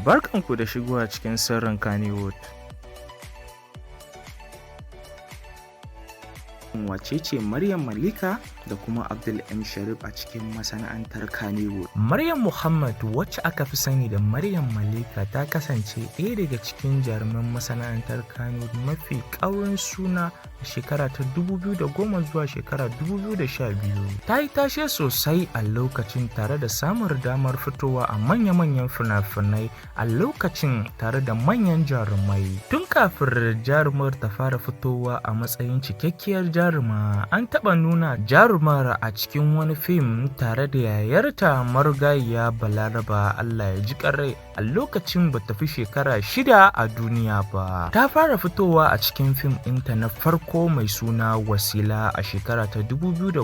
Barkanku da shigowa cikin sirrin Kannywood. Wacece Maryam Malika da kuma Abdul Sharif a cikin masana'antar Kannywood. Maryam Muhammad, wacce aka fi sani da Maryam Malika, ta kasance ɗaya daga cikin jaruman masana'antar Kannywood mafi ƙaurin suna a shekara ta 2010 zuwa shekara 2012. Ta yi tashe sosai a lokacin tare da samun damar fitowa a manya-manyan fina-finai a lokacin tare da manyan jarumai. Tun kafin jarumar ta fara fitowa a matsayin cikakkiyar jaruma, an taɓa nuna jarumar a cikin wani fim tare da yayarta marigayiya Balaraba, Allah ya ji ƙarai, a lokacin ba ta fi shekara 6 a duniya ba. Ta fara fitowa a cikin fim ɗinta na farko mai suna Wacce a shekara ta 2010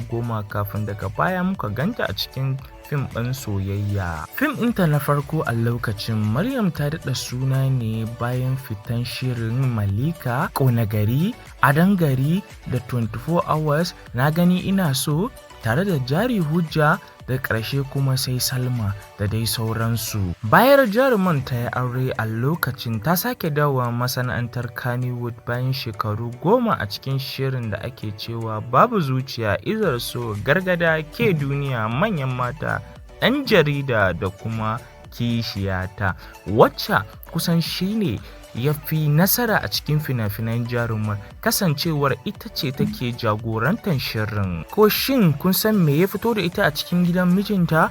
kafin daga baya muka ganta a cikin fim ɗin soyayya. Fim ɗinta na farko a lokacin, Maryam ta daɗa suna ne bayan fitan shirin Malika, ƙona gari, adon gari da 24 hours, na gani ina so, tare da jari hujja, da ƙarshe kuma sai Salma da dai sauransu. Bayar jaruman ta yi aure a lokacin, ta sake dawowa masana'antar Kannywood bayan shekaru 10 a cikin shirin da ake cewa Babu Zuciya, Izar So, Gargada, Ke Duniya, Manyan Mata, ɗan jarida da kuma Kishiyata, wacce kusan shine ya fi nasara a cikin fina-finan jarumar, kasancewar ita ce take jagorantar shirin. Ko shin kun san me ya fito da ita a cikin gidan mijinta?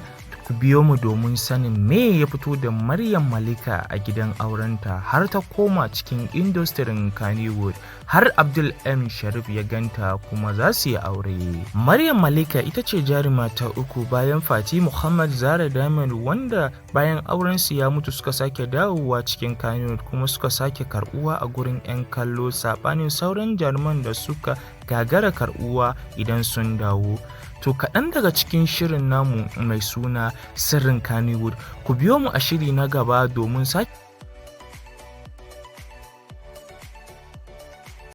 Ku biyo mu domin sanin me ya fito da Maryam Malika a gidan aurenta har ta koma cikin industirin Kannywood, har Abdul Sharif ya ganta kuma za su yi aure. Maryam Malika ita ce jaruma ta uku bayan Fati Muhammad Zara Diamond, wanda bayan aurensu ya mutu suka sake dawowa cikin Kannywood kuma suka sake karbuwa a gurin 'yan kallo, saɓanin sauran jaruman da suka gagara karbuwa idan sun dawo. To kaɗan daga cikin shirin namu mai suna Sirrin Kannywood. Ku biyo mu a shiri na gaba domin sake